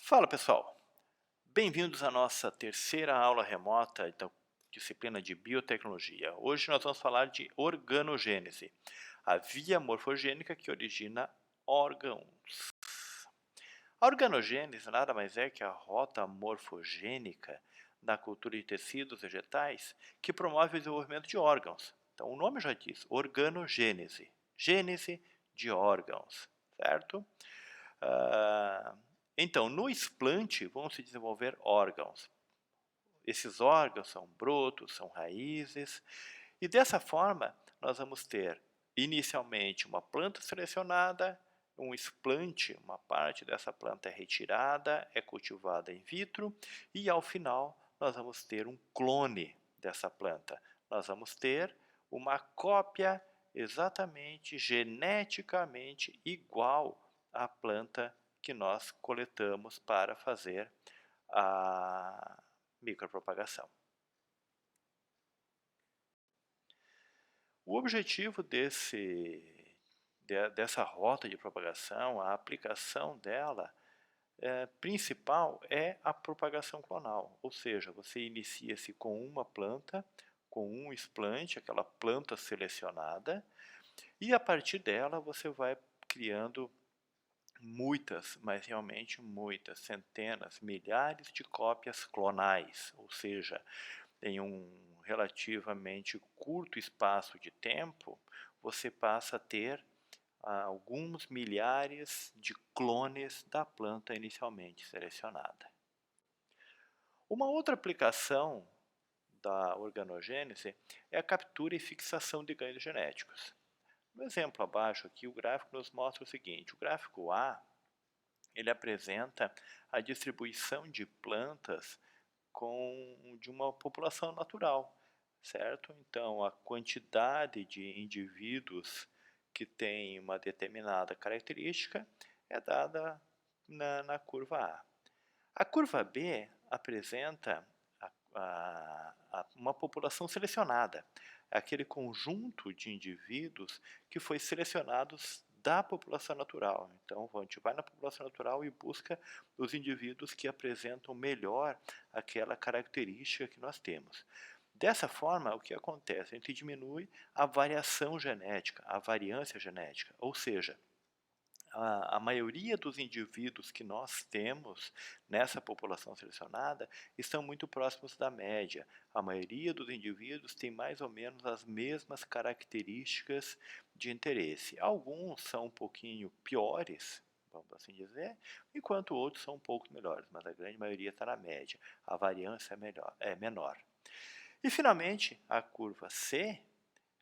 Fala pessoal, bem-vindos à nossa terceira aula remota da disciplina de biotecnologia. Hoje nós vamos falar de organogênese, a via morfogênica que origina órgãos. A organogênese nada mais é que a rota morfogênica na cultura de tecidos vegetais que promove o desenvolvimento de órgãos. Então o nome já diz, organogênese, gênese de órgãos, certo? Ah, então, no explante vão se desenvolver órgãos. Esses órgãos são brotos, são raízes, e dessa forma nós vamos ter inicialmente uma planta selecionada, um explante, uma parte dessa planta é retirada, é cultivada in vitro, e ao final nós vamos ter um clone dessa planta. Nós vamos ter uma cópia exatamente geneticamente igual à planta que nós coletamos para fazer a micropropagação. O objetivo dessa rota de propagação, a aplicação dela principal é a propagação clonal, ou seja, você inicia-se com uma planta, com um explante, aquela planta selecionada, e a partir dela você vai criando muitas, mas realmente muitas, centenas, milhares de cópias clonais, ou seja, em um relativamente curto espaço de tempo, você passa a ter alguns milhares de clones da planta inicialmente selecionada. Uma outra aplicação da organogênese é a captura e fixação de ganhos genéticos. No exemplo abaixo aqui, o gráfico nos mostra o seguinte: o gráfico A ele apresenta a distribuição de plantas de uma população natural, certo? Então, a quantidade de indivíduos que tem uma determinada característica é dada na curva A. A curva B apresenta uma população selecionada, aquele conjunto de indivíduos que foi selecionados da população natural. Então, a gente vai na população natural e busca os indivíduos que apresentam melhor aquela característica que nós temos. Dessa forma, o que acontece? A gente diminui a variação genética, a variância genética, ou seja, a maioria dos indivíduos que nós temos nessa população selecionada estão muito próximos da média. A maioria dos indivíduos tem mais ou menos as mesmas características de interesse. Alguns são um pouquinho piores, vamos assim dizer, enquanto outros são um pouco melhores, mas a grande maioria está na média. A variância é menor. E, finalmente, a curva C,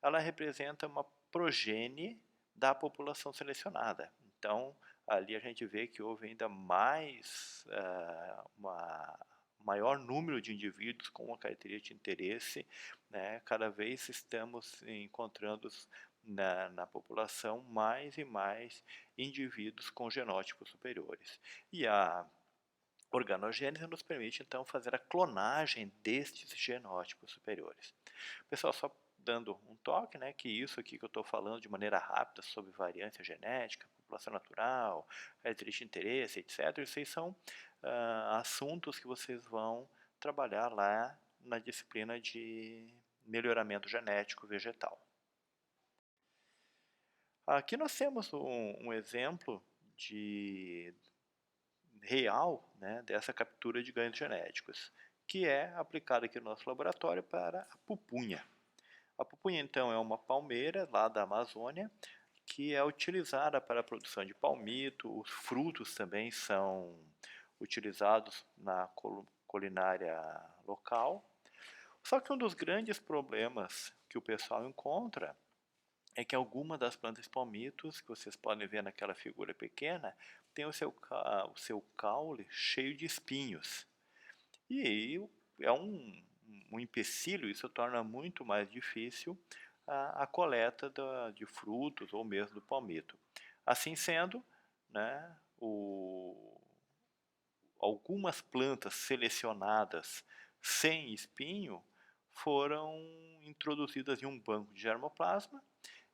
ela representa uma progenie da população selecionada. Então, ali a gente vê que houve ainda mais, maior número de indivíduos com uma característica de interesse, né? Cada vez estamos encontrando na população mais e mais indivíduos com genótipos superiores. E a organogênese nos permite, então, fazer a clonagem destes genótipos superiores. Pessoal, só dando um toque, né, que isso aqui que eu estou falando de maneira rápida sobre variância genética, população natural, característica de interesse, etc., esses são assuntos que vocês vão trabalhar lá na disciplina de melhoramento genético vegetal. Aqui nós temos um exemplo real, né, dessa captura de ganhos genéticos, que é aplicada aqui no nosso laboratório para a pupunha. A pupunha, então, é uma palmeira lá da Amazônia que é utilizada para a produção de palmito. Os frutos também são utilizados na culinária local. Só que um dos grandes problemas que o pessoal encontra é que alguma das plantas palmitos, que vocês podem ver naquela figura pequena, tem o seu caule cheio de espinhos. E aí é um empecilho, isso torna muito mais difícil a coleta de frutos ou mesmo do palmito. Assim sendo, né, algumas plantas selecionadas sem espinho foram introduzidas em um banco de germoplasma,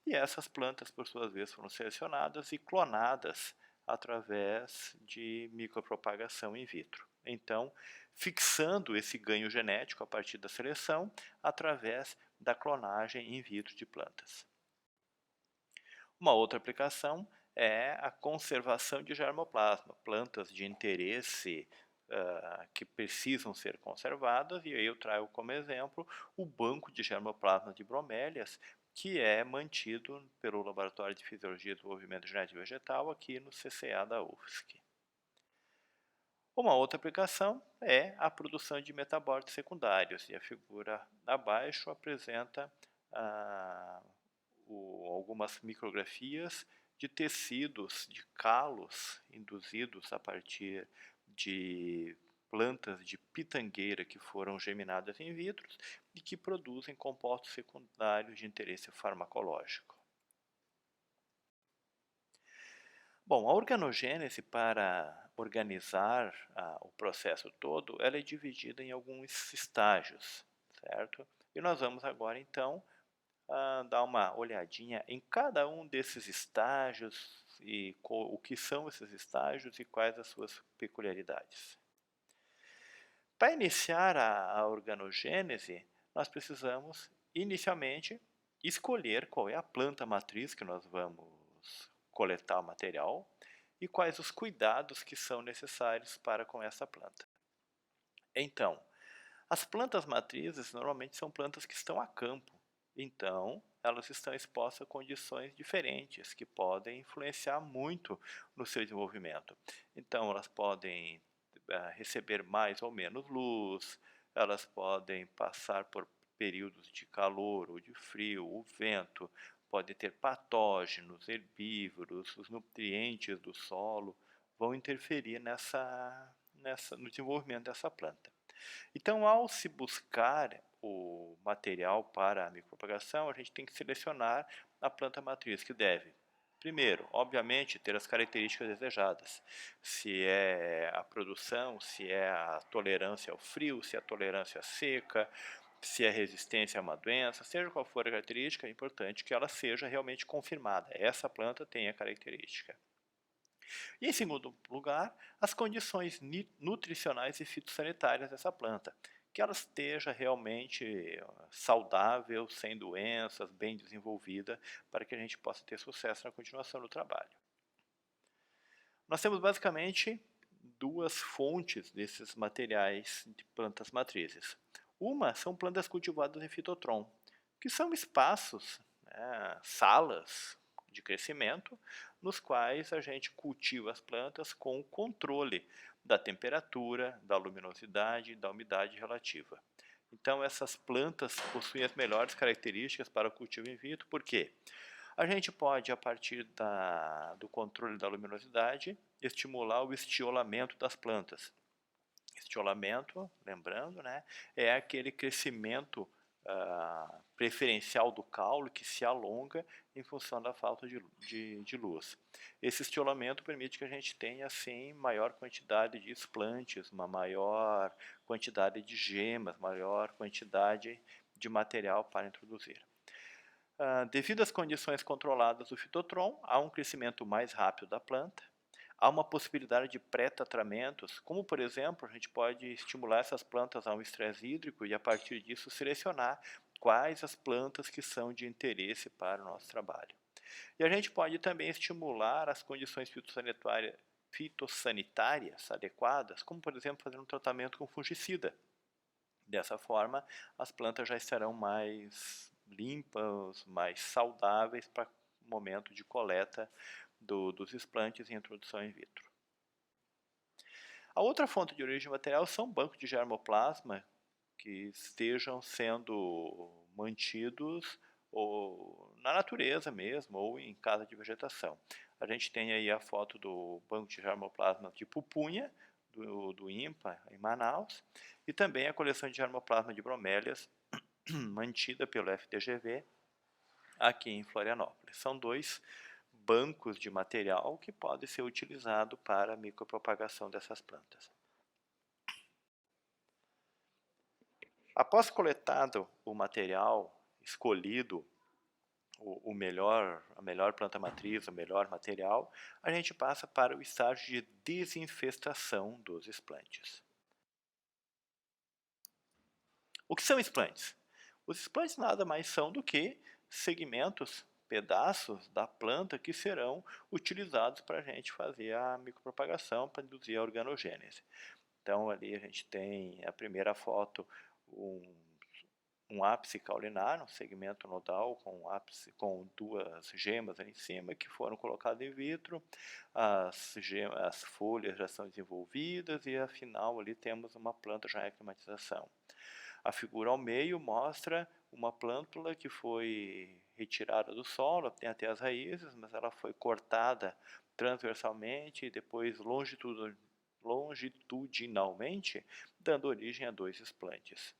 e essas plantas, por sua vez, foram selecionadas e clonadas através de micropropagação in vitro. Então, fixando esse ganho genético a partir da seleção através da clonagem in vitro de plantas. Uma outra aplicação é a conservação de germoplasma, plantas de interesse que precisam ser conservadas, e aí eu trago como exemplo o banco de germoplasma de bromélias, que é mantido pelo Laboratório de Fisiologia e Desenvolvimento Genético Vegetal aqui no CCA da UFSC. Uma outra aplicação é a produção de metabólitos secundários, e a figura abaixo apresenta algumas micrografias de tecidos, de calos induzidos a partir de plantas de pitangueira que foram germinadas in vitro e que produzem compostos secundários de interesse farmacológico. Bom, a organogênese, para organizar o processo todo, ela é dividida em alguns estágios, certo? E nós vamos agora, então, dar uma olhadinha em cada um desses estágios e o que são esses estágios e quais as suas peculiaridades. Para iniciar a organogênese, nós precisamos, inicialmente, escolher qual é a planta matriz que nós vamos coletar o material e quais os cuidados que são necessários para com essa planta. Então, as plantas matrizes normalmente são plantas que estão a campo, então elas estão expostas a condições diferentes que podem influenciar muito no seu desenvolvimento. Então elas podem receber mais ou menos luz, elas podem passar por períodos de calor ou de frio, o vento, pode ter patógenos, herbívoros, os nutrientes do solo vão interferir no desenvolvimento dessa planta. Então, ao se buscar o material para a micropropagação, a gente tem que selecionar a planta matriz, que deve, primeiro, obviamente, ter as características desejadas. Se é a produção, se é a tolerância ao frio, se é a tolerância à seca, se é resistência a uma doença, seja qual for a característica, é importante que ela seja realmente confirmada. Essa planta tem a característica. E, em segundo lugar, as condições nutricionais e fitossanitárias dessa planta, que ela esteja realmente saudável, sem doenças, bem desenvolvida, para que a gente possa ter sucesso na continuação do trabalho. Nós temos basicamente duas fontes desses materiais de plantas matrizes. Uma são plantas cultivadas em fitotron, que são espaços, salas de crescimento, nos quais a gente cultiva as plantas com o controle da temperatura, da luminosidade e da umidade relativa. Então essas plantas possuem as melhores características para o cultivo in vitro, por quê? A gente pode, a partir do controle da luminosidade, estimular o estiolamento das plantas. Estiolamento, lembrando, é aquele crescimento preferencial do caule que se alonga em função da falta de luz. Esse estiolamento permite que a gente tenha, assim, maior quantidade de explantes, uma maior quantidade de gemas, maior quantidade de material para introduzir. Devido às condições controladas do fitotron, há um crescimento mais rápido da planta, há uma possibilidade de pré-tratamentos, como, por exemplo, a gente pode estimular essas plantas a um estresse hídrico e, a partir disso, selecionar quais as plantas que são de interesse para o nosso trabalho. E a gente pode também estimular as condições fitossanitárias adequadas, como, por exemplo, fazer um tratamento com fungicida. Dessa forma, as plantas já estarão mais limpas, mais saudáveis para o momento de coleta dos explantes e introdução in vitro. A outra fonte de origem material são bancos de germoplasma que estejam sendo mantidos na natureza mesmo, ou em casa de vegetação. A gente tem aí a foto do banco de germoplasma de pupunha, do INPA, em Manaus, e também a coleção de germoplasma de bromélias, mantida pelo FDGV, aqui em Florianópolis. São dois bancos de material que podem ser utilizados para a micropropagação dessas plantas. Após coletado o material, escolhido a melhor planta matriz, o melhor material, a gente passa para o estágio de desinfestação dos explantes. O que são explantes? Os explantes nada mais são do que segmentos, pedaços da planta que serão utilizados para a gente fazer a micropropagação, para induzir a organogênese. Então ali a gente tem a primeira foto, um ápice caulinar, um segmento nodal com duas gemas ali em cima que foram colocadas in vitro, as folhas já são desenvolvidas e afinal ali temos uma planta já em aclimatização. A figura ao meio mostra uma plântula que foi retirada do solo, tem até as raízes, mas ela foi cortada transversalmente e depois longitudinalmente, dando origem a dois explantes.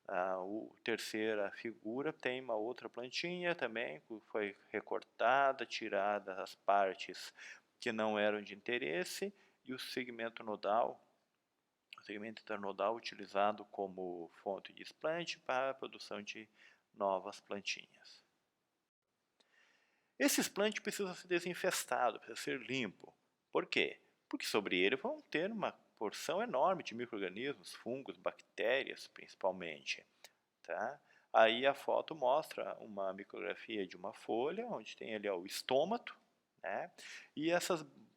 A terceira figura tem uma outra plantinha também, que foi recortada, tirada as partes que não eram de interesse, e o segmento internodal utilizado como fonte de explante para a produção de novas plantinhas. Esse explante precisa ser desinfestado, precisa ser limpo. Por quê? Porque sobre ele vão ter uma porção enorme de micro-organismos, fungos, bactérias principalmente. Tá? Aí a foto mostra uma micrografia de uma folha, onde tem ali o estômato, né? E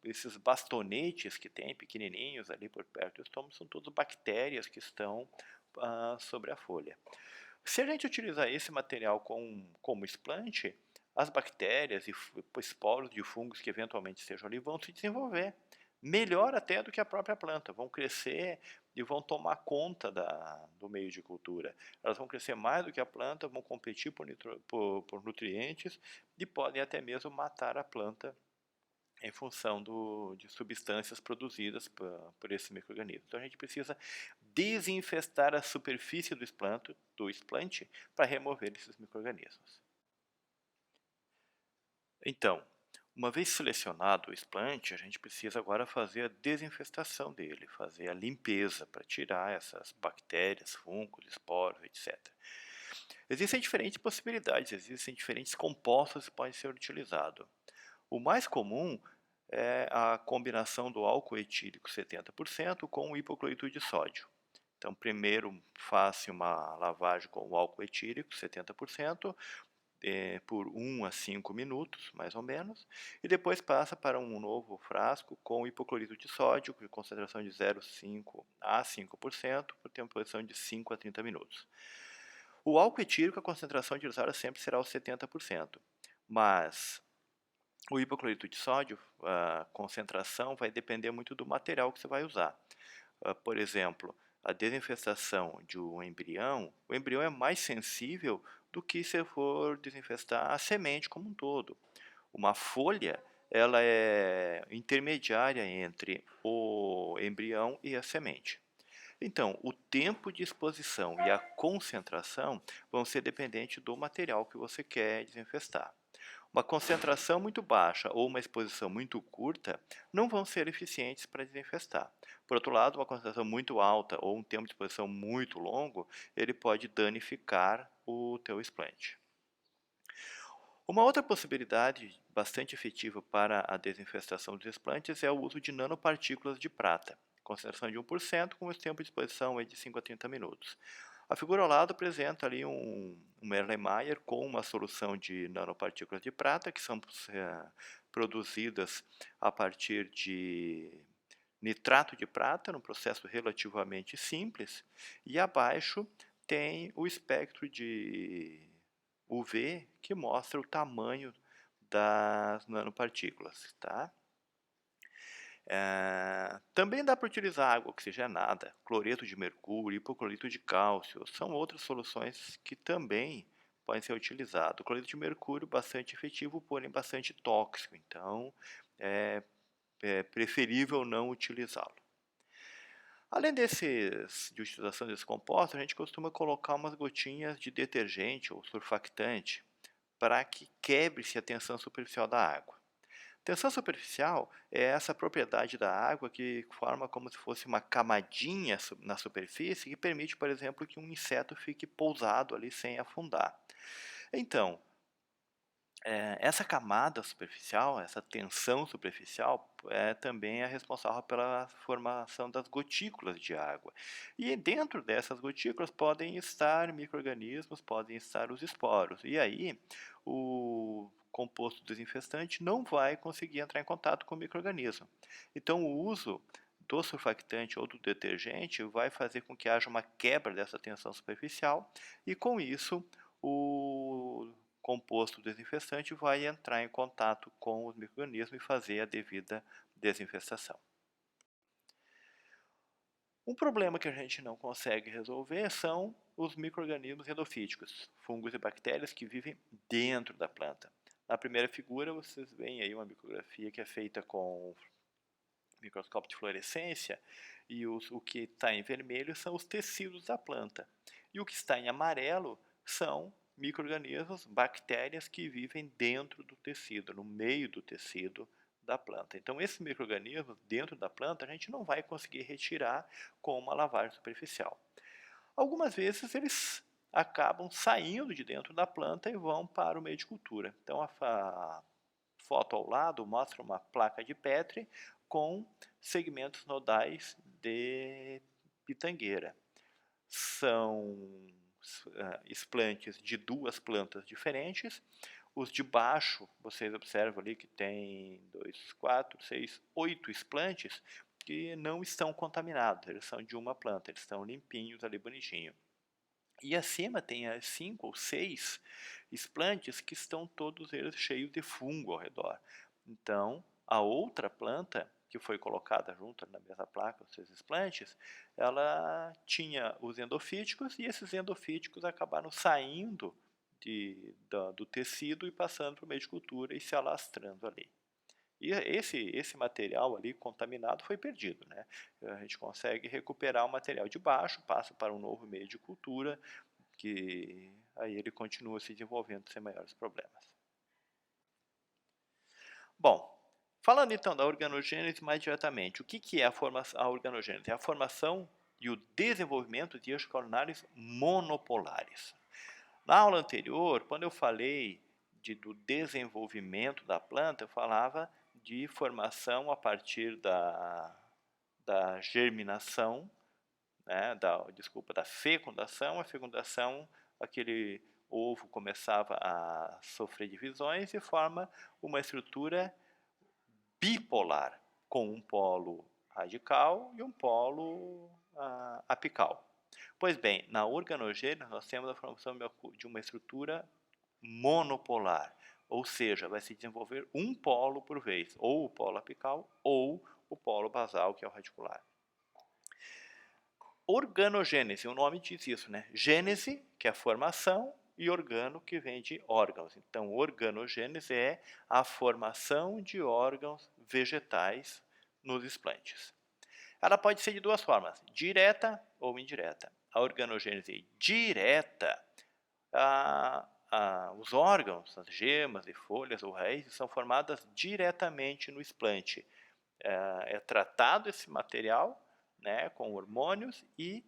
esses bastonetes que tem, pequenininhos ali por perto do estômago, são todas bactérias que estão sobre a folha. Se a gente utilizar esse material como explante, as bactérias e esporos de fungos que eventualmente estejam ali vão se desenvolver melhor até do que a própria planta, vão crescer e vão tomar conta do meio de cultura. Elas vão crescer mais do que a planta, vão competir por nutrientes e podem até mesmo matar a planta em função de substâncias produzidas por esse micro-organismo. Então a gente precisa desinfestar a superfície do explante para remover esses micro-organismos. Então, uma vez selecionado o explante, a gente precisa agora fazer a desinfestação dele, fazer a limpeza para tirar essas bactérias, fungos, esporos, etc. Existem diferentes possibilidades, existem diferentes compostos que podem ser utilizados. O mais comum é a combinação do álcool etílico 70% com o hipoclorito de sódio. Então, primeiro faça uma lavagem com o álcool etílico 70%, por 1 a 5 minutos, mais ou menos, e depois passa para um novo frasco com hipoclorito de sódio, com concentração de 0,5 a 5%, por temporação de 5 a 30 minutos. O álcool etílico, a concentração utilizada sempre será os 70%, mas o hipoclorito de sódio, a concentração vai depender muito do material que você vai usar. Por exemplo, a desinfestação de um embrião, o embrião é mais sensível do que se for desinfestar a semente como um todo. Uma folha, ela é intermediária entre o embrião e a semente. Então, o tempo de exposição e a concentração vão ser dependentes do material que você quer desinfestar. Uma concentração muito baixa ou uma exposição muito curta não vão ser eficientes para desinfestar. Por outro lado, uma concentração muito alta ou um tempo de exposição muito longo, ele pode danificar o teu explante. Uma outra possibilidade bastante efetiva para a desinfestação dos explantes é o uso de nanopartículas de prata, concentração de 1%, com o tempo de exposição de 5 a 30 minutos. A figura ao lado apresenta ali um Erlenmeyer com uma solução de nanopartículas de prata, que são produzidas a partir de nitrato de prata, num processo relativamente simples, e abaixo tem o espectro de UV que mostra o tamanho das nanopartículas. Tá? Também dá para utilizar água oxigenada, cloreto de mercúrio, hipoclorito de cálcio, são outras soluções que também podem ser utilizadas. O cloreto de mercúrio bastante efetivo, porém bastante tóxico, então é preferível não utilizá-lo. Além de utilização desse composto, a gente costuma colocar umas gotinhas de detergente ou surfactante para que quebre-se a tensão superficial da água. Tensão superficial é essa propriedade da água que forma como se fosse uma camadinha na superfície que permite, por exemplo, que um inseto fique pousado ali sem afundar. Então, Essa camada superficial, essa tensão superficial, também é responsável pela formação das gotículas de água. E dentro dessas gotículas podem estar micro-organismos, podem estar os esporos. E aí, o composto desinfestante não vai conseguir entrar em contato com o micro-organismo. Então, o uso do surfactante ou do detergente vai fazer com que haja uma quebra dessa tensão superficial e, com isso, o composto desinfestante vai entrar em contato com os micro-organismos e fazer a devida desinfestação. Um problema que a gente não consegue resolver são os micro-organismos endofíticos, fungos e bactérias que vivem dentro da planta. Na primeira figura vocês veem aí uma micrografia que é feita com microscópio de fluorescência e o que está em vermelho são os tecidos da planta. E o que está em amarelo são micro-organismos, bactérias que vivem dentro do tecido, no meio do tecido da planta. Então, esses micro-organismos dentro da planta a gente não vai conseguir retirar com uma lavagem superficial. Algumas vezes eles acabam saindo de dentro da planta e vão para o meio de cultura. Então, a foto ao lado mostra uma placa de Petri com segmentos nodais de pitangueira. São explantes de duas plantas diferentes. Os de baixo, vocês observam ali que tem 2, 4, 6, 8 explantes que não estão contaminados, eles são de uma planta, eles estão limpinhos ali, bonitinho. E acima tem as 5 ou 6 explantes que estão todos eles cheios de fungo ao redor. Então, a outra planta que foi colocada junto na mesma placa, os seus explantes, ela tinha os endofíticos e esses endofíticos acabaram saindo do tecido e passando para o meio de cultura e se alastrando ali. E esse material ali contaminado foi perdido, né? A gente consegue recuperar o material de baixo, passa para um novo meio de cultura, que aí ele continua se desenvolvendo sem maiores problemas. Bom, falando então da organogênese mais diretamente, o que é a organogênese? É a formação e o desenvolvimento de eixos coronários monopolares. Na aula anterior, quando eu falei do desenvolvimento da planta, eu falava de formação a partir da germinação, né, da fecundação. A fecundação, aquele ovo começava a sofrer divisões e forma uma estrutura bipolar, com um polo radical e um polo apical. Pois bem, na organogênese nós temos a formação de uma estrutura monopolar, ou seja, vai se desenvolver um polo por vez, ou o polo apical ou o polo basal, que é o radicular. Organogênese, o nome diz isso, né? Gênese, que é a formação, e organo, que vem de órgãos. Então, organogênese é a formação de órgãos vegetais nos explantes. Ela pode ser de duas formas, direta ou indireta. A organogênese direta, os órgãos, as gemas e folhas ou raízes são formadas diretamente no explante. É tratado esse material, né, com hormônios e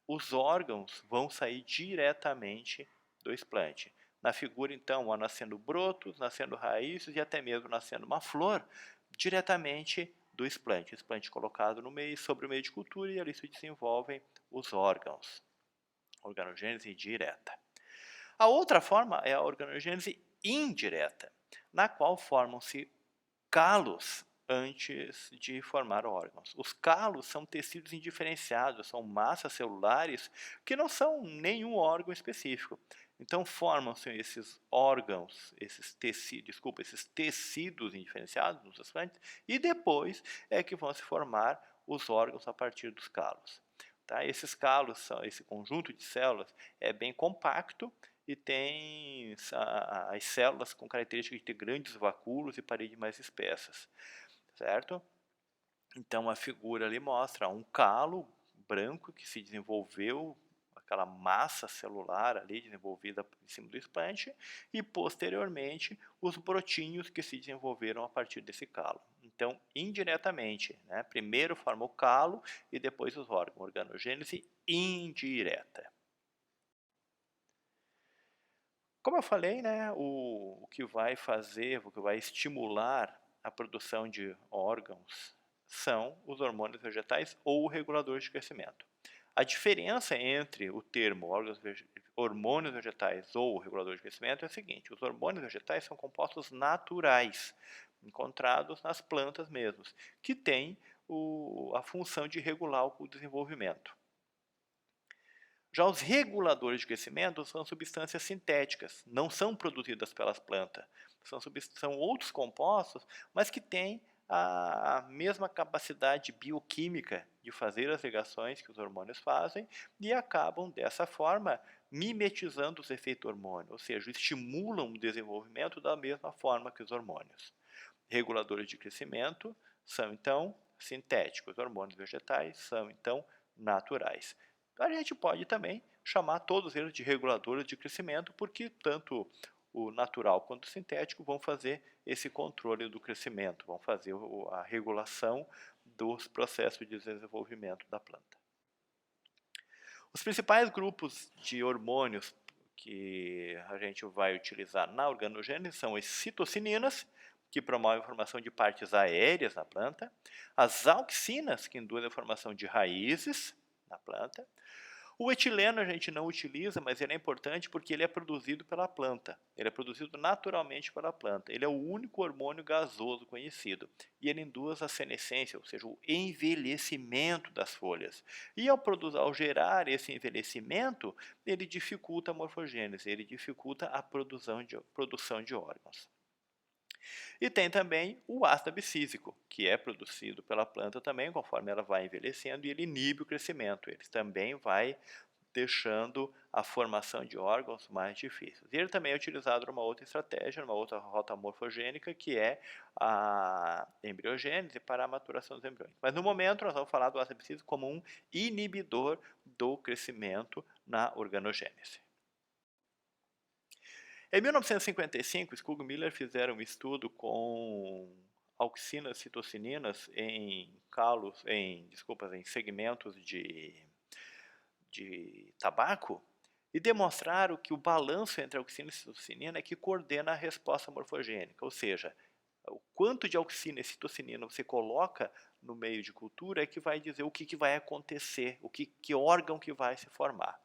os órgãos vão sair diretamente do explante. Na figura, então, vão nascendo brotos, nascendo raízes e até mesmo nascendo uma flor diretamente do explante. O explante colocado no meio, sobre o meio de cultura, e ali se desenvolvem os órgãos. Organogênese direta. A outra forma é a organogênese indireta, na qual formam-se calos antes de formar órgãos. Os calos são tecidos indiferenciados, são massas celulares que não são nenhum órgão específico. Então formam-se esses órgãos, esses tecidos indiferenciados nos explantes, e depois é que vão se formar os órgãos a partir dos calos. Tá? Esses calos, esse conjunto de células é bem compacto e tem as células com características de ter grandes vacúolos e paredes mais espessas, certo? Então a figura ali mostra um calo branco que se desenvolveu, aquela massa celular ali desenvolvida em cima do explante, e posteriormente os brotinhos que se desenvolveram a partir desse calo. Então, indiretamente, né? Primeiro forma o calo e depois os órgãos. Organogênese indireta. Como eu falei, né, o que vai fazer, o que vai estimular a produção de órgãos são os hormônios vegetais ou reguladores de crescimento. A diferença entre o termo hormônios vegetais ou regulador de crescimento é a seguinte: os hormônios vegetais são compostos naturais, encontrados nas plantas mesmos, que têm a função de regular o desenvolvimento. Já os reguladores de crescimento são substâncias sintéticas, não são produzidas pelas plantas. São outros compostos, mas que têm a mesma capacidade bioquímica de fazer as ligações que os hormônios fazem e acabam, dessa forma, mimetizando os efeitos hormônios, ou seja, estimulam o desenvolvimento da mesma forma que os hormônios. Reguladores de crescimento são, então, sintéticos. Hormônios vegetais são, então, naturais. A gente pode também chamar todos eles de reguladores de crescimento, porque tanto o natural quanto o sintético vão fazer esse controle do crescimento, vão fazer a regulação dos processos de desenvolvimento da planta. Os principais grupos de hormônios que a gente vai utilizar na organogênese são as citocininas, que promovem a formação de partes aéreas na planta, as auxinas, que induzem a formação de raízes na planta. O etileno a gente não utiliza, mas ele é importante porque ele é produzido pela planta. Ele é produzido naturalmente pela planta. Ele é o único hormônio gasoso conhecido. E ele induz a senescência, ou seja, o envelhecimento das folhas. E ao gerar esse envelhecimento, ele dificulta a morfogênese, ele dificulta a produção de órgãos. E tem também o ácido abscísico, que é produzido pela planta também, conforme ela vai envelhecendo, e ele inibe o crescimento. Ele também vai deixando a formação de órgãos mais difíceis. E ele também é utilizado numa outra estratégia, numa outra rota morfogênica, que é a embriogênese para a maturação dos embriões. Mas no momento nós vamos falar do ácido abscísico como um inibidor do crescimento na organogênese. Em 1955, Skug e Miller fizeram um estudo com auxinas citocininas em segmentos de tabaco e demonstraram que o balanço entre auxina e citocinina é que coordena a resposta morfogênica, ou seja, o quanto de auxina e citocinina você coloca no meio de cultura é que vai dizer o que vai acontecer, que órgão que vai se formar.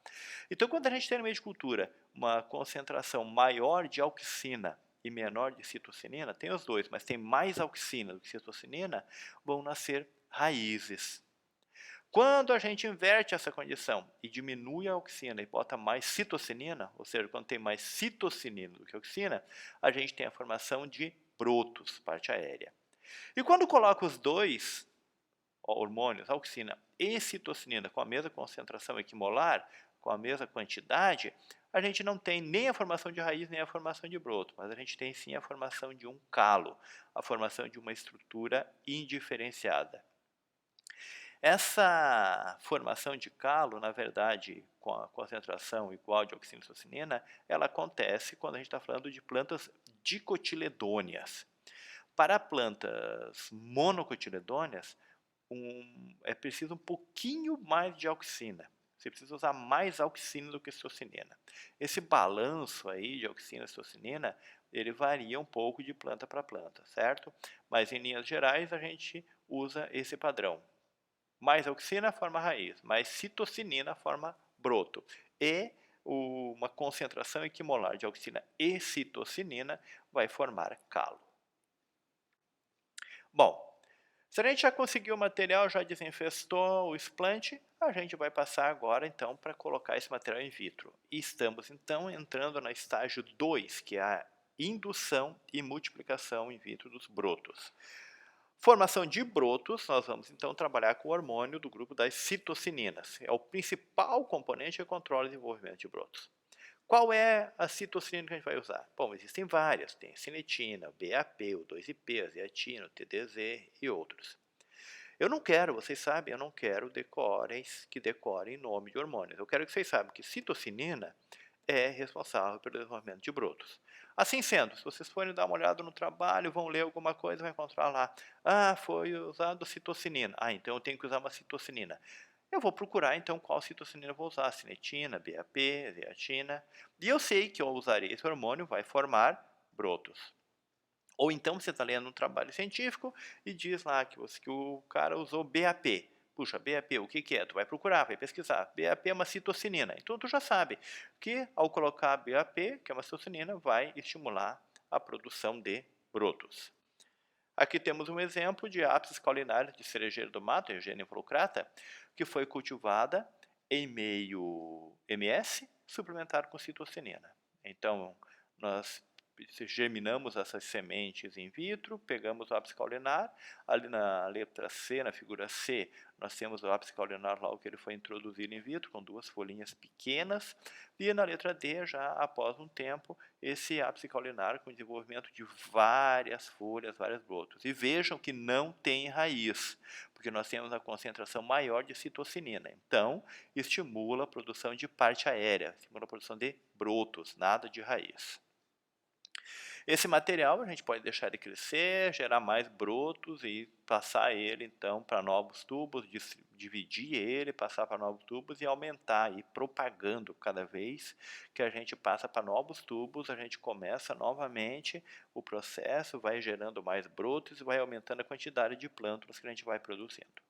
Então, quando a gente tem no meio de cultura uma concentração maior de auxina e menor de citocinina, tem os dois, mas tem mais auxina do que citocinina, vão nascer raízes. Quando a gente inverte essa condição e diminui a auxina e bota mais citocinina, ou seja, quando tem mais citocinina do que auxina, a gente tem a formação de brotos, parte aérea. E quando coloca os dois hormônios, auxina e citocinina, com a mesma concentração equimolar, com a mesma quantidade, a gente não tem nem a formação de raiz, nem a formação de broto, mas a gente tem sim a formação de um calo, a formação de uma estrutura indiferenciada. Essa formação de calo, na verdade, com a concentração igual de auxina e citocinina, ela acontece quando a gente está falando de plantas dicotiledôneas. Para plantas monocotiledôneas, é preciso um pouquinho mais de auxina. Você precisa usar mais auxina do que citocinina. Esse balanço aí de auxina e citocinina, ele varia um pouco de planta para planta, certo? Mas em linhas gerais a gente usa esse padrão. Mais auxina forma raiz, mais citocinina forma broto. E uma concentração equimolar de auxina e citocinina vai formar calo. Bom, se a gente já conseguiu o material, já desinfestou o explante, a gente vai passar agora então para colocar esse material in vitro. E estamos então entrando no estágio 2, que é a indução e multiplicação in vitro dos brotos. Formação de brotos, nós vamos então trabalhar com o hormônio do grupo das citocininas. É o principal componente que controla o desenvolvimento de brotos. Qual é a citocinina que a gente vai usar? Bom, existem várias. Tem a cinetina, o BAP, o 2IP, a zeatina, o TDZ e outros. Eu não quero, vocês sabem, eu não quero que decorem nome de hormônios. Eu quero que vocês saibam que citocinina é responsável pelo desenvolvimento de brotos. Assim sendo, se vocês forem dar uma olhada no trabalho, vão ler alguma coisa, vai encontrar lá, foi usado citocinina. Então eu tenho que usar uma citocinina. eu vou procurar então qual citocinina eu vou usar, cinetina, BAP, zeatina, e eu sei que ao usar esse hormônio vai formar brotos. Ou então você está lendo um trabalho científico e diz lá que o cara usou BAP. Puxa, BAP, o que é? Tu vai procurar, vai pesquisar. BAP é uma citocinina. Então tu já sabe que ao colocar BAP, que é uma citocinina, vai estimular a produção de brotos. Aqui temos um exemplo de Apis caulinaris de cerejeiro do mato, Eugênia involucrata, que foi cultivada em meio MS, suplementado com citocinina. Então, nós germinamos essas sementes in vitro, pegamos o Apis caulinar, ali na letra C, na figura C, nós temos o Apis caulinar logo que ele foi introduzido in vitro, com 2 folhinhas pequenas, e na letra D, já após um tempo, esse Apis caulinar com desenvolvimento de várias folhas, vários brotos. E vejam que não tem raiz, porque nós temos a concentração maior de citocinina. Então, estimula a produção de parte aérea, estimula a produção de brotos, nada de raiz. Esse material a gente pode deixar ele crescer, gerar mais brotos e passar ele então para novos tubos, dividir ele, passar para novos tubos e aumentar, e propagando cada vez que a gente passa para novos tubos, a gente começa novamente o processo, vai gerando mais brotos e vai aumentando a quantidade de plântulas que a gente vai produzindo.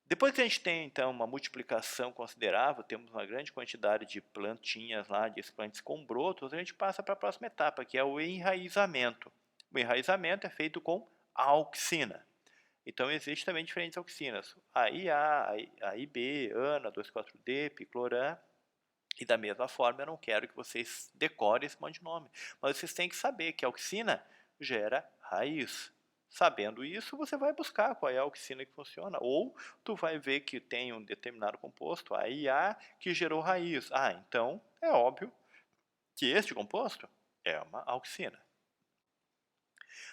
Depois que a gente tem, então, uma multiplicação considerável, temos uma grande quantidade de plantinhas lá, de esplantes com brotos, a gente passa para a próxima etapa, que é o enraizamento. O enraizamento é feito com auxina. Então, existem também diferentes auxinas, a IA, a IB, ANA, 2,4-D, picloram, e da mesma forma eu não quero que vocês decorem esse monte de nome, mas vocês têm que saber que a auxina gera raiz. Sabendo isso, você vai buscar qual é a auxina que funciona, ou tu vai ver que tem um determinado composto, a IA, que gerou raiz. Ah, então é óbvio que este composto é uma auxina.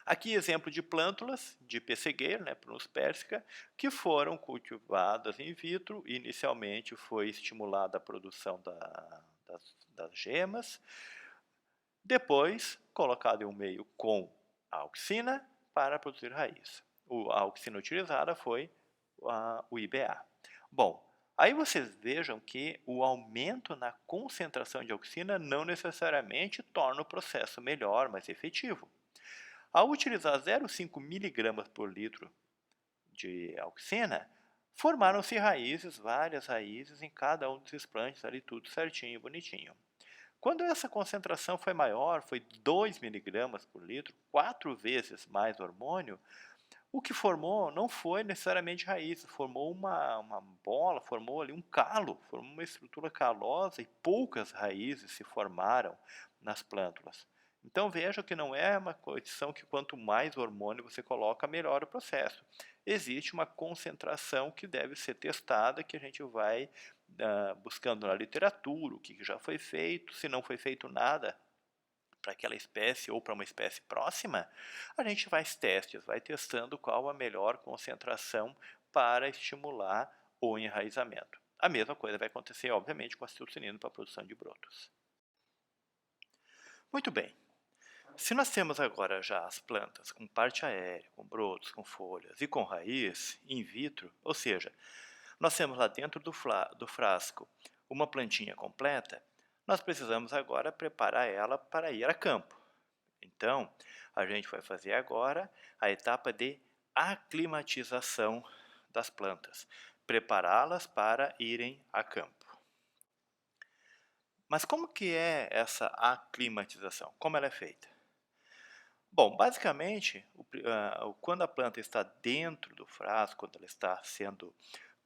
Aqui exemplo de plântulas de pessegueiro, né, Prunus persica, que foram cultivadas in vitro. Inicialmente foi estimulada a produção das gemas, depois colocado em um meio com a auxina para produzir raiz. A auxina utilizada foi o IBA. Bom, aí vocês vejam que o aumento na concentração de auxina não necessariamente torna o processo melhor, mais efetivo. Ao utilizar 0,5 mg por litro de auxina, formaram-se raízes, várias raízes em cada um desses plantes ali, tudo certinho, bonitinho. Quando essa concentração foi maior, foi 2 mg por litro, 4 vezes mais hormônio, o que formou não foi necessariamente raiz, formou uma bola, formou ali um calo, formou uma estrutura calosa e poucas raízes se formaram nas plântulas. Então veja que não é uma condição que quanto mais hormônio você coloca, melhor o processo. Existe uma concentração que deve ser testada, que a gente vai buscando na literatura, o que já foi feito, se não foi feito nada para aquela espécie ou para uma espécie próxima, a gente faz testes, vai testando qual a melhor concentração para estimular o enraizamento. A mesma coisa vai acontecer, obviamente, com a citocinina para a produção de brotos. Muito bem. Se nós temos agora já as plantas com parte aérea, com brotos, com folhas e com raiz in vitro, ou seja, nós temos lá dentro do frasco uma plantinha completa, nós precisamos agora preparar ela para ir a campo. Então, a gente vai fazer agora a etapa de aclimatização das plantas, prepará-las para irem a campo. Mas como que é essa aclimatização? Como ela é feita? Bom, basicamente, quando a planta está dentro do frasco, quando ela está sendo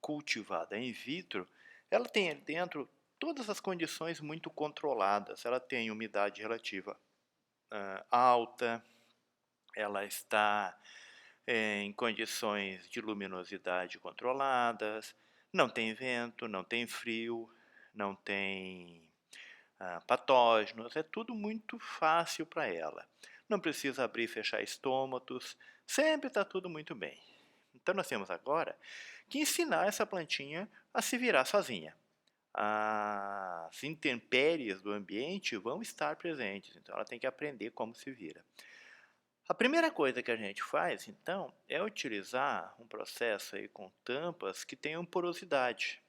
cultivada in vitro, ela tem dentro todas as condições muito controladas. Ela tem umidade relativa alta, ela está em condições de luminosidade controladas, não tem vento, não tem frio, não tem patógenos, é tudo muito fácil para ela. Não precisa abrir e fechar estômatos, sempre está tudo muito bem. Então nós temos agora que ensinar essa plantinha a se virar sozinha. As intempéries do ambiente vão estar presentes, então ela tem que aprender como se vira. A primeira coisa que a gente faz, então, é utilizar um processo aí com tampas que tenham porosidade.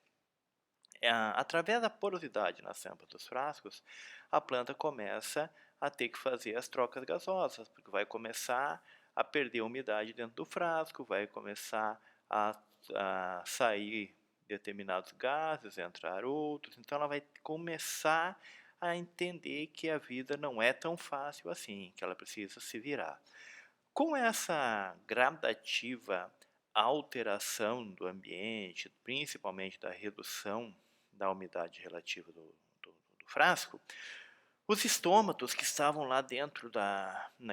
Através da porosidade nas tampas dos frascos, a planta começa a ter que fazer as trocas gasosas, porque vai começar a perder umidade dentro do frasco, vai começar a sair determinados gases, entrar outros, então ela vai começar a entender que a vida não é tão fácil assim, que ela precisa se virar. Com essa gradativa alteração do ambiente, principalmente da redução da umidade relativa do frasco, os estômatos que estavam lá dentro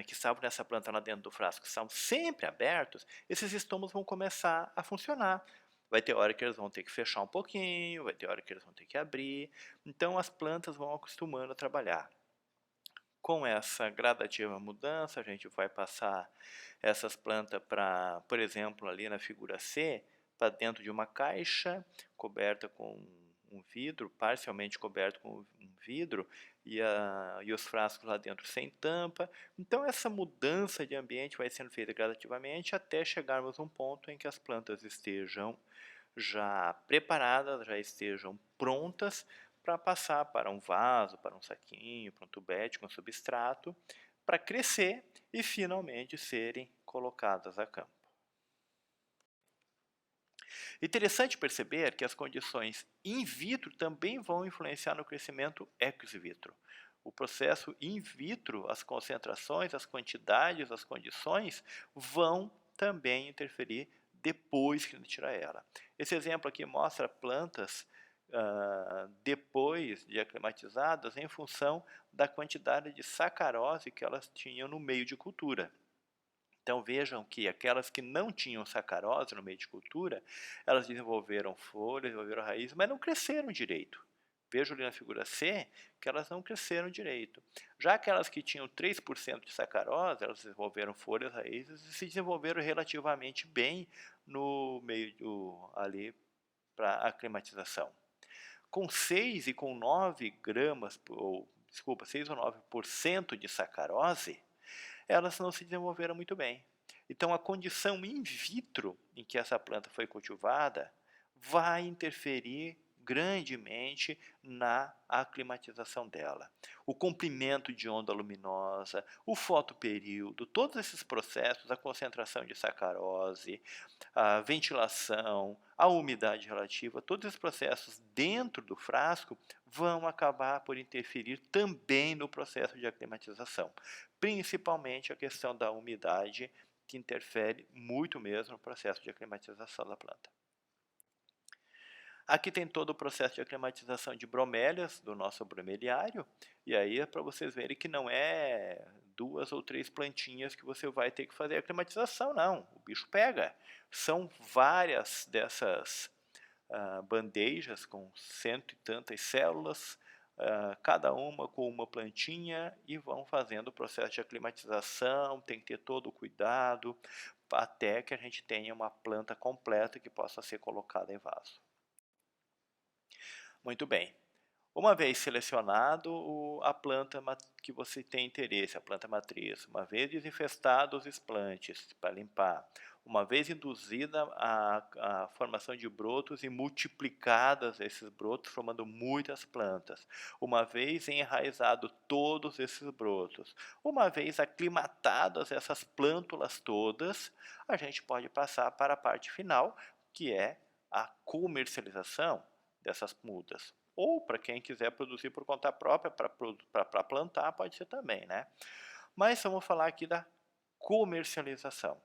que estavam nessa planta lá dentro do frasco, que estavam sempre abertos, esses estômatos vão começar a funcionar. Vai ter hora que eles vão ter que fechar um pouquinho, vai ter hora que eles vão ter que abrir. Então as plantas vão acostumando a trabalhar. Com essa gradativa mudança, a gente vai passar essas plantas para, por exemplo, ali na figura C, para dentro de uma caixa coberta com um vidro, parcialmente coberto com um vidro, e os frascos lá dentro sem tampa. Então essa mudança de ambiente vai sendo feita gradativamente até chegarmos a um ponto em que as plantas estejam já preparadas, já estejam prontas para passar para um vaso, para um saquinho, para um tubete com substrato, para crescer e finalmente serem colocadas a campo. Interessante perceber que as condições in vitro também vão influenciar no crescimento ex vitro. O processo in vitro, as concentrações, as quantidades, as condições vão também interferir depois que a gente tira ela. Esse exemplo aqui mostra plantas depois de aclimatizadas em função da quantidade de sacarose que elas tinham no meio de cultura. Então vejam que aquelas que não tinham sacarose no meio de cultura, elas desenvolveram folhas, desenvolveram raízes, mas não cresceram direito. Vejam ali na figura C que elas não cresceram direito. Já aquelas que tinham 3% de sacarose, elas desenvolveram folhas, raízes e se desenvolveram relativamente bem no meio ali para a aclimatização. Com 6 e com 9 gramas, ou desculpa, 6 ou 9% de sacarose, elas não se desenvolveram muito bem. Então a condição in vitro em que essa planta foi cultivada vai interferir grandemente na aclimatização dela. O comprimento de onda luminosa, o fotoperíodo, todos esses processos, a concentração de sacarose, a ventilação, a umidade relativa, todos esses processos dentro do frasco vão acabar por interferir também no processo de aclimatização, principalmente a questão da umidade, que interfere muito mesmo no processo de aclimatização da planta. Aqui tem todo o processo de aclimatização de bromélias, do nosso bromeliário, e aí é para vocês verem que não é 2 ou 3 plantinhas que você vai ter que fazer a aclimatização, não. O bicho pega. São várias dessas bandejas com 100 e tantas células, cada uma com uma plantinha, e vão fazendo o processo de aclimatização, tem que ter todo o cuidado, até que a gente tenha uma planta completa que possa ser colocada em vaso. Muito bem. Uma vez selecionado a planta que você tem interesse, a planta matriz, uma vez desinfestados os explantes para limpar, uma vez induzida a formação de brotos e multiplicadas esses brotos, formando muitas plantas, uma vez enraizado todos esses brotos, uma vez aclimatadas essas plântulas todas, a gente pode passar para a parte final, que é a comercialização dessas mudas. Ou para quem quiser produzir por conta própria, para plantar, pode ser também, né? Mas vamos falar aqui da comercialização.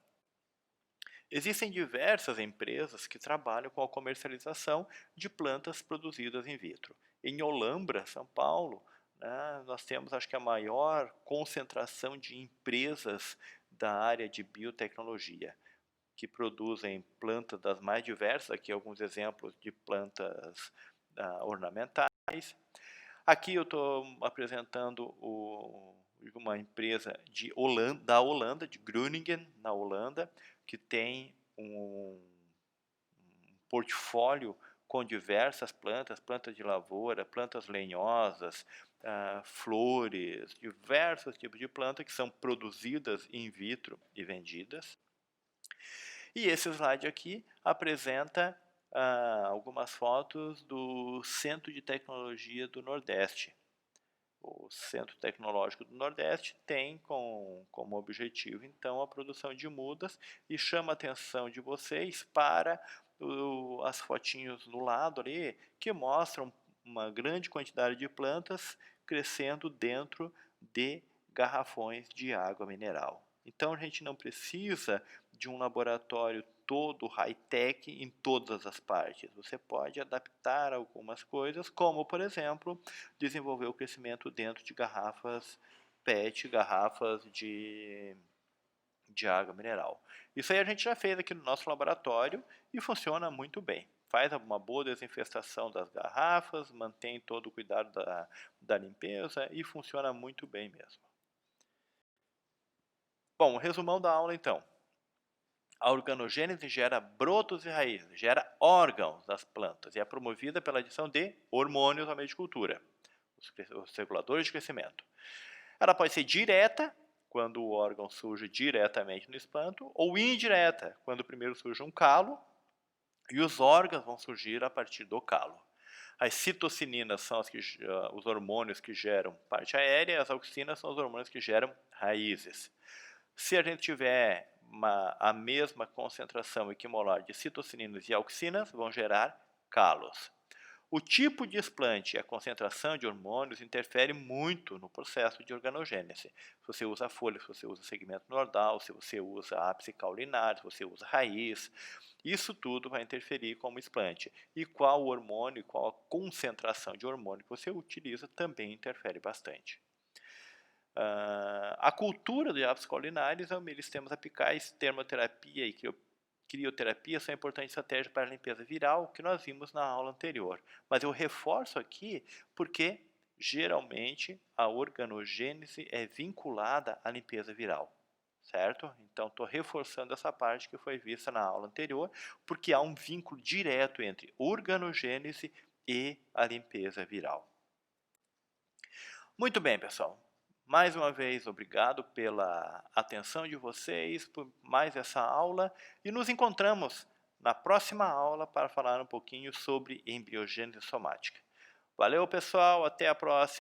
Existem diversas empresas que trabalham com a comercialização de plantas produzidas in vitro. Em Olambra, São Paulo, né, nós temos, acho que, a maior concentração de empresas da área de biotecnologia, que produzem plantas das mais diversas, aqui alguns exemplos de plantas ornamentais. Aqui eu estou apresentando uma empresa da Holanda, de Groningen, na Holanda, que tem um portfólio com diversas plantas, plantas de lavoura, plantas lenhosas, flores, diversos tipos de planta que são produzidas in vitro e vendidas. E esse slide aqui apresenta algumas fotos do Centro de Tecnologia do Nordeste. O Centro Tecnológico do Nordeste tem como objetivo, então, a produção de mudas e chama a atenção de vocês para as fotinhos no lado ali, que mostram uma grande quantidade de plantas crescendo dentro de garrafões de água mineral. Então, a gente não precisa de um laboratório todo high-tech em todas as partes. Você pode adaptar algumas coisas, como, por exemplo, desenvolver o crescimento dentro de garrafas PET, garrafas de água mineral. Isso aí a gente já fez aqui no nosso laboratório e funciona muito bem. Faz uma boa desinfestação das garrafas, mantém todo o cuidado da limpeza e funciona muito bem mesmo. Bom, resumão da aula então. A organogênese gera brotos e raízes, gera órgãos das plantas e é promovida pela adição de hormônios ao meio de cultura, os reguladores de crescimento. Ela pode ser direta, quando o órgão surge diretamente no espanto, ou indireta, quando primeiro surge um calo e os órgãos vão surgir a partir do calo. As citocininas são os hormônios que geram parte aérea, e as auxinas são os hormônios que geram raízes. Se a gente tiver a mesma concentração equimolar de citocininas e auxinas, vão gerar calos. O tipo de explante e a concentração de hormônios interfere muito no processo de organogênese. Se você usa folha, se você usa segmento nodal, se você usa ápice caulinar, se você usa raiz, isso tudo vai interferir como explante. E qual hormônio, qual a concentração de hormônio que você utiliza também interfere bastante. A cultura de ápices caulinares, meristemas apicais, termoterapia e crioterapia são importantes estratégias para a limpeza viral, que nós vimos na aula anterior. Mas eu reforço aqui porque, geralmente, a organogênese é vinculada à limpeza viral, certo? Então, estou reforçando essa parte que foi vista na aula anterior, porque há um vínculo direto entre organogênese e a limpeza viral. Muito bem, pessoal. Mais uma vez, obrigado pela atenção de vocês, por mais essa aula, e nos encontramos na próxima aula para falar um pouquinho sobre embriogênese somática. Valeu, pessoal, até a próxima!